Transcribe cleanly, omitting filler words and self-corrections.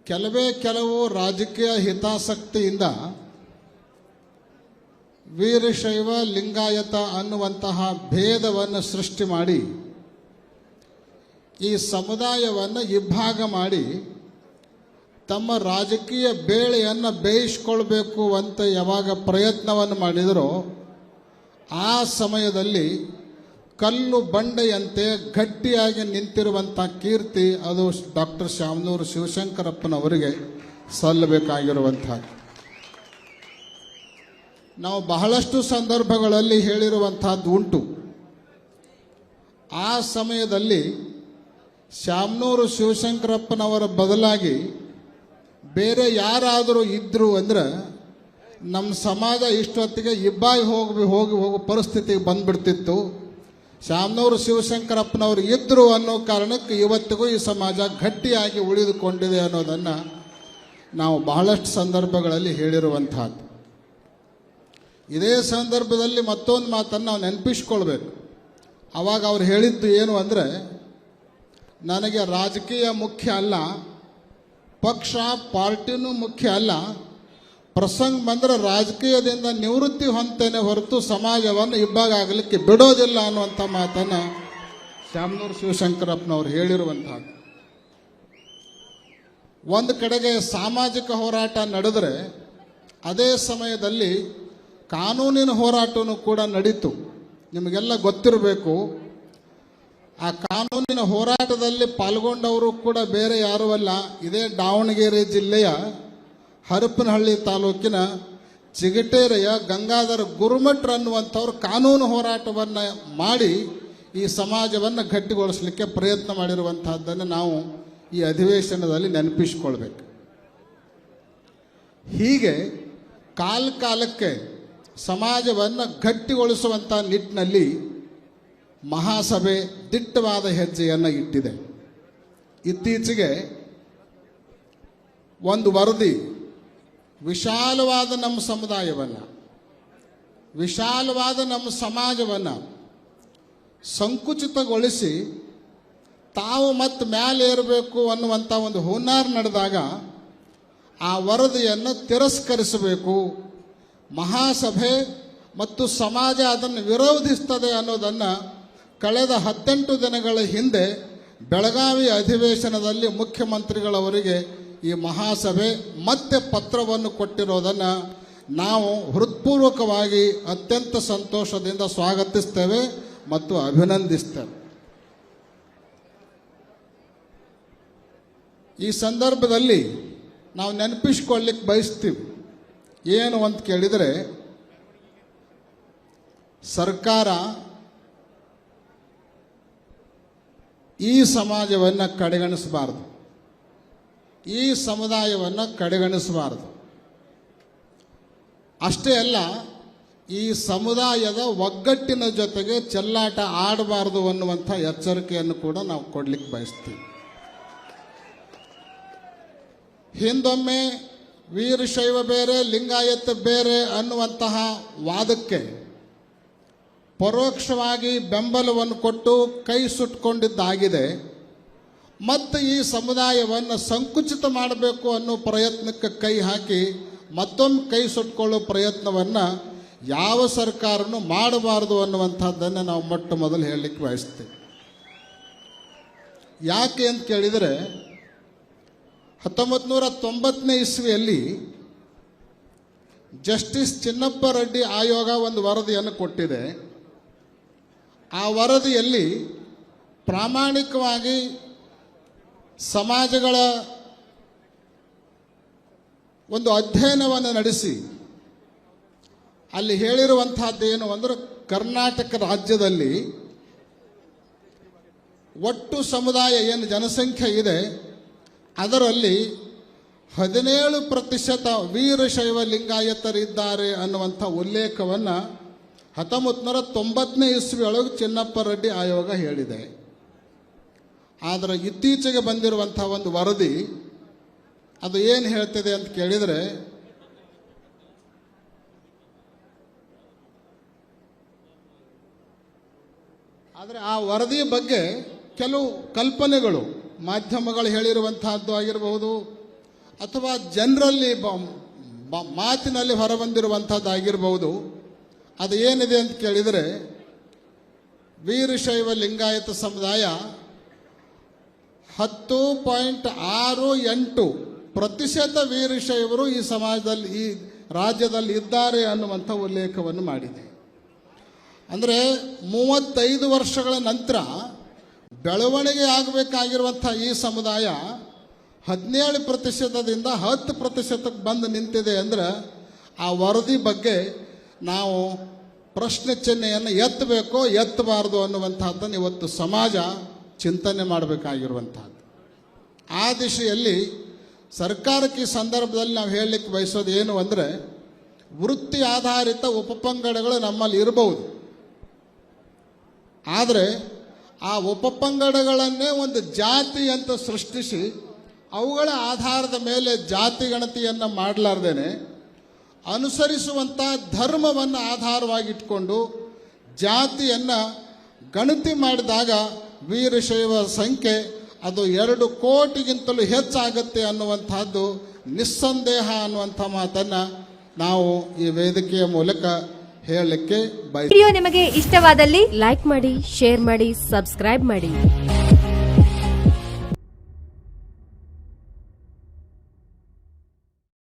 ಕೆಲವು ರಾಜಕೀಯ ಹಿತಾಸಕ್ತಿಯಿಂದ ವೀರಶೈವ ಲಿಂಗಾಯತ ಅನ್ನುವಂತಹ ಭೇದವನ್ನು ಸೃಷ್ಟಿ ಮಾಡಿ ಈ ಸಮುದಾಯವನ್ನು ಇಬ್ಬಾಗ ಮಾಡಿ ತಮ್ಮ ರಾಜಕೀಯ ಬೇಳೆಯನ್ನು ಬೇಯಿಸಿಕೊಳ್ಬೇಕು ಅಂತ ಯಾವಾಗ ಪ್ರಯತ್ನವನ್ನು ಮಾಡಿದರೋ ಆ ಸಮಯದಲ್ಲಿ ಕಲ್ಲು ಬಂಡೆಯಂತೆ ಗಟ್ಟಿಯಾಗಿ ನಿಂತಿರುವಂಥ ಕೀರ್ತಿ ಅದು ಡಾಕ್ಟರ್ ಶಾಮನೂರು ಶಿವಶಂಕರಪ್ಪನವರಿಗೆ ಸಲ್ಲಬೇಕಾಗಿರುವಂಥದ್ದು. ನಾವು ಬಹಳಷ್ಟು ಸಂದರ್ಭಗಳಲ್ಲಿ ಹೇಳಿರುವಂಥದ್ದು ಉಂಟು. ಆ ಸಮಯದಲ್ಲಿ ಶಾಮನೂರು ಶಿವಶಂಕರಪ್ಪನವರ ಬದಲಾಗಿ ಬೇರೆ ಯಾರಾದರೂ ಇದ್ದರು ಅಂದ್ರೆ ನಮ್ಮ ಸಮಾಜ ಇಷ್ಟೊತ್ತಿಗೆ ಇಬ್ಬಾಗಿ ಹೋಗೋ ಪರಿಸ್ಥಿತಿಗೆ ಬಂದ್ಬಿಡ್ತಿತ್ತು. ಶಾಮನೂರು ಶಿವಶಂಕರಪ್ಪನವರು ಇದ್ದರು ಅನ್ನೋ ಕಾರಣಕ್ಕೆ ಇವತ್ತಿಗೂ ಈ ಸಮಾಜ ಗಟ್ಟಿಯಾಗಿ ಉಳಿದುಕೊಂಡಿದೆ ಅನ್ನೋದನ್ನು ನಾವು ಬಹಳಷ್ಟು ಸಂದರ್ಭಗಳಲ್ಲಿ ಹೇಳಿರುವಂಥದ್ದು. ಇದೇ ಸಂದರ್ಭದಲ್ಲಿ ಮತ್ತೊಂದು ಮಾತನ್ನು ನಾವು ನೆನಪಿಸ್ಕೊಳ್ಬೇಕು. ಆವಾಗ ಅವ್ರು ಹೇಳಿದ್ದು ಏನು ಅಂದರೆ, ನನಗೆ ರಾಜಕೀಯ ಮುಖ್ಯ ಅಲ್ಲ, ಪಕ್ಷ ಪಾರ್ಟಿನೂ ಮುಖ್ಯ ಅಲ್ಲ, ಪ್ರಸಂಗ ಬಂದರೆ ರಾಜಕೀಯದಿಂದ ನಿವೃತ್ತಿ ಹೊಂತೇನೆ ಹೊರತು ಸಮಾಜವನ್ನು ಇಬ್ಬಾಗ ಆಗಲಿಕ್ಕೆ ಬಿಡೋದಿಲ್ಲ ಅನ್ನುವಂಥ ಮಾತನ್ನು ಶಾಮನೂರು ಶಿವಶಂಕರಪ್ಪನವರು ಹೇಳಿರುವಂಥದ್ದು. ಒಂದು ಕಡೆಗೆ ಸಾಮಾಜಿಕ ಹೋರಾಟ ನಡೆದರೆ ಅದೇ ಸಮಯದಲ್ಲಿ ಕಾನೂನಿನ ಹೋರಾಟವೂ ಕೂಡ ನಡೀತು. ನಿಮಗೆಲ್ಲ ಗೊತ್ತಿರಬೇಕು, ಆ ಕಾನೂನಿನ ಹೋರಾಟದಲ್ಲಿ ಪಾಲ್ಗೊಂಡವರು ಕೂಡ ಬೇರೆ ಯಾರೂ ಅಲ್ಲ, ಇದೇ ದಾವಣಗೆರೆ ಜಿಲ್ಲೆಯ ಹರಪನಹಳ್ಳಿ ತಾಲೂಕಿನ ಚಿಗಟೇರಿಯ ಗಂಗಾಧರ ಗುರುಮಠ್ರು ಅನ್ನುವಂಥವ್ರು ಕಾನೂನು ಹೋರಾಟವನ್ನು ಮಾಡಿ ಈ ಸಮಾಜವನ್ನು ಗಟ್ಟಿಗೊಳಿಸಲಿಕ್ಕೆ ಪ್ರಯತ್ನ ಮಾಡಿರುವಂಥದ್ದನ್ನು ನಾವು ಈ ಅಧಿವೇಶನದಲ್ಲಿ ನೆನಪಿಸಿಕೊಳ್ಬೇಕು. ಹೀಗೆ ಕಾಲಕ್ಕೆ ಸಮಾಜವನ್ನು ಗಟ್ಟಿಗೊಳಿಸುವಂಥ ನಿಟ್ಟಿನಲ್ಲಿ ಮಹಾಸಭೆ ದಿಟ್ಟವಾದ ಹೆಜ್ಜೆಯನ್ನು ಇಟ್ಟಿದೆ. ಇತ್ತೀಚೆಗೆ ಒಂದು ವರದಿ ವಿಶಾಲವಾದ ನಮ್ಮ ಸಮುದಾಯವನ್ನು, ವಿಶಾಲವಾದ ನಮ್ಮ ಸಮಾಜವನ್ನು ಸಂಕುಚಿತಗೊಳಿಸಿ ತಾವು ಮತ್ತೆ ಮೇಲೆ ಏರಬೇಕು ಅನ್ನುವಂಥ ಒಂದು ಹುನ್ನಾರ ನಡೆದಾಗ ಆ ವರದಿಯನ್ನು ತಿರಸ್ಕರಿಸಬೇಕು, ಮಹಾಸಭೆ ಮತ್ತು ಸಮಾಜ ಅದನ್ನು ವಿರೋಧಿಸ್ತದೆ ಅನ್ನೋದನ್ನು ಕಳೆದ 18 ದಿನಗಳ ಹಿಂದೆ ಬೆಳಗಾವಿ ಅಧಿವೇಶನದಲ್ಲಿ ಮುಖ್ಯಮಂತ್ರಿಗಳವರಿಗೆ ಈ ಮಹಾಸಭೆ ಮತ್ತೆ ಪತ್ರವನ್ನು ಕೊಟ್ಟಿರೋದನ್ನು ನಾವು ಹೃತ್ಪೂರ್ವಕವಾಗಿ ಅತ್ಯಂತ ಸಂತೋಷದಿಂದ ಸ್ವಾಗತಿಸ್ತೇವೆ ಮತ್ತು ಅಭಿನಂದಿಸ್ತೇವೆ. ಈ ಸಂದರ್ಭದಲ್ಲಿ ನಾವು ನೆನಪಿಸಿಕೊಳ್ಳಿಕ್ಕೆ ಬಯಸ್ತೀವಿ. ಏನು ಅಂತ ಕೇಳಿದರೆ, ಸರ್ಕಾರ ಈ ಸಮಾಜವನ್ನು ಕಡೆಗಣಿಸಬಾರದು, ಈ ಸಮುದಾಯವನ್ನು ಕಡೆಗಣಿಸಬಾರದು. ಅಷ್ಟೇ ಅಲ್ಲ, ಈ ಸಮುದಾಯದ ಒಗ್ಗಟ್ಟಿನ ಜೊತೆಗೆ ಚೆಲ್ಲಾಟ ಆಡಬಾರದು ಅನ್ನುವಂಥ ಎಚ್ಚರಿಕೆಯನ್ನು ಕೂಡ ನಾವು ಕೊಡಲಿಕ್ಕೆ ಬಯಸ್ತೀವಿ. ಹಿಂದೊಮ್ಮೆ ವೀರಶೈವ ಬೇರೆ ಲಿಂಗಾಯತ ಬೇರೆ ಅನ್ನುವಂತಹ ವಾದಕ್ಕೆ ಪರೋಕ್ಷವಾಗಿ ಬೆಂಬಲವನ್ನು ಕೊಟ್ಟು ಕೈ ಸುಟ್ಟುಕೊಂಡಿದ್ದಾಗಿದೆ. ಮತ್ತು ಈ ಸಮುದಾಯವನ್ನು ಸಂಕುಚಿತ ಮಾಡಬೇಕು ಅನ್ನೋ ಪ್ರಯತ್ನಕ್ಕೆ ಕೈ ಹಾಕಿ ಮತ್ತೊಮ್ಮೆ ಕೈ ಸುಟ್ಕೊಳ್ಳೋ ಪ್ರಯತ್ನವನ್ನು ಯಾವ ಸರ್ಕಾರನೂ ಮಾಡಬಾರದು ಅನ್ನುವಂಥದ್ದನ್ನು ನಾವು ಮೊಟ್ಟ ಮೊದಲು ಹೇಳಲಿಕ್ಕೆ ಬಯಸ್ತೀವಿ. ಯಾಕೆ ಅಂತ ಕೇಳಿದರೆ, 1990ನೇ ಇಸ್ವಿಯಲ್ಲಿ ಜಸ್ಟಿಸ್ ಚಿನ್ನಪ್ಪ ರೆಡ್ಡಿ ಆಯೋಗ ಒಂದು ವರದಿಯನ್ನು ಕೊಟ್ಟಿದೆ. ಆ ವರದಿಯಲ್ಲಿ ಪ್ರಾಮಾಣಿಕವಾಗಿ ಸಮಾಜಗಳ ಒಂದು ಅಧ್ಯಯನವನ್ನು ನಡೆಸಿ ಅಲ್ಲಿ ಹೇಳಿರುವಂತಹದ್ದು ಏನು ಅಂದರೆ, ಕರ್ನಾಟಕ ರಾಜ್ಯದಲ್ಲಿ ಒಟ್ಟು ಸಮುದಾಯ ಏನು ಜನಸಂಖ್ಯೆ ಇದೆ ಅದರಲ್ಲಿ 17% ವೀರಶೈವ ಲಿಂಗಾಯತರಿದ್ದಾರೆ ಅನ್ನುವಂಥ ಉಲ್ಲೇಖವನ್ನು 1990ನೇ ಇಸ್ವಿಯೊಳಗೆ ಚಿನ್ನಪ್ಪ ರೆಡ್ಡಿ ಆಯೋಗ ಹೇಳಿದೆ. ಆದರೆ ಇತ್ತೀಚೆಗೆ ಬಂದಿರುವಂಥ ಒಂದು ವರದಿ ಅದು ಏನು ಹೇಳ್ತಿದೆ ಅಂತ ಕೇಳಿದರೆ, ಆದರೆ ಆ ವರದಿ ಬಗ್ಗೆ ಕೆಲವು ಕಲ್ಪನೆಗಳು ಮಾಧ್ಯಮಗಳು ಹೇಳಿರುವಂತಹದ್ದು ಆಗಿರಬಹುದು ಅಥವಾ ಜನರಲ್ಲಿ ಮಾತಿನಲ್ಲಿ ಹೊರಬಂದಿರುವಂಥದ್ದಾಗಿರ್ಬೋದು. ಅದು ಏನಿದೆ ಅಂತ ಕೇಳಿದರೆ, ವೀರಶೈವ ಲಿಂಗಾಯತ ಸಮುದಾಯ 10.68% ವೀರಶೈವರು ಈ ಸಮಾಜದಲ್ಲಿ, ಈ ರಾಜ್ಯದಲ್ಲಿ ಇದ್ದಾರೆ ಅನ್ನುವಂಥ ಉಲ್ಲೇಖವನ್ನು ಮಾಡಿದೆ. ಅಂದರೆ 35 ವರ್ಷಗಳ ನಂತರ ಬೆಳವಣಿಗೆ ಆಗಬೇಕಾಗಿರುವಂಥ ಈ ಸಮುದಾಯ 17%ದಿಂದ 10%ಕ್ಕೆ ಬಂದು ನಿಂತಿದೆ. ಅಂದರೆ ಆ ವರದಿ ಬಗ್ಗೆ ನಾವು ಪ್ರಶ್ನೆ ಚಿಹ್ನೆಯನ್ನು ಎತ್ತಬೇಕೋ ಎತ್ತಬಾರ್ದು ಅನ್ನುವಂಥದ್ದನ್ನು ಇವತ್ತು ಸಮಾಜ ಚಿಂತನೆ ಮಾಡಬೇಕಾಗಿರುವಂಥದ್ದು. ಆ ದಿಶೆಯಲ್ಲಿ ಸರ್ಕಾರಕ್ಕೆ ಈ ಸಂದರ್ಭದಲ್ಲಿ ನಾವು ಹೇಳಲಿಕ್ಕೆ ಬಯಸೋದು ಏನು ಅಂದರೆ, ವೃತ್ತಿ ಆಧಾರಿತ ಉಪಪಂಗಡಗಳು ನಮ್ಮಲ್ಲಿ ಇರಬಹುದು, ಆದರೆ ಆ ಉಪಪಂಗಡಗಳನ್ನೇ ಒಂದು ಜಾತಿ ಅಂತ ಸೃಷ್ಟಿಸಿ ಅವುಗಳ ಆಧಾರದ ಮೇಲೆ ಜಾತಿ ಗಣತಿಯನ್ನು ಮಾಡಲಾರ್ದೇನೆ ಅನುಸರಿಸುವಂಥ ಧರ್ಮವನ್ನು ಆಧಾರವಾಗಿಟ್ಕೊಂಡು ಜಾತಿಯನ್ನು ಗಣತಿ ಮಾಡಿದಾಗ ವೀರಶೈವ ಸಂಖ್ಯೆ ಅದು 2 ಕೋಟಿಗಿಂತಲೂ ಹೆಚ್ಚಾಗತ್ತೆ ಅನ್ನುವಂಥದ್ದು ನಿಸ್ಸಂದೇಹ ಅನ್ನುವಂಥ ಮಾತನ್ನು ನಾವು ಈ ವೇದಿಕೆಯ ಮೂಲಕ ಹೇಳಲಿಕ್ಕೆ ವಿಡಿಯೋ ನಿಮಗೆ ಇಷ್ಟವಾದಲ್ಲಿ ಲೈಕ್ ಮಾಡಿ, ಶೇರ್ ಮಾಡಿ, ಸಬ್ಸ್ಕ್ರೈಬ್ ಮಾಡಿ.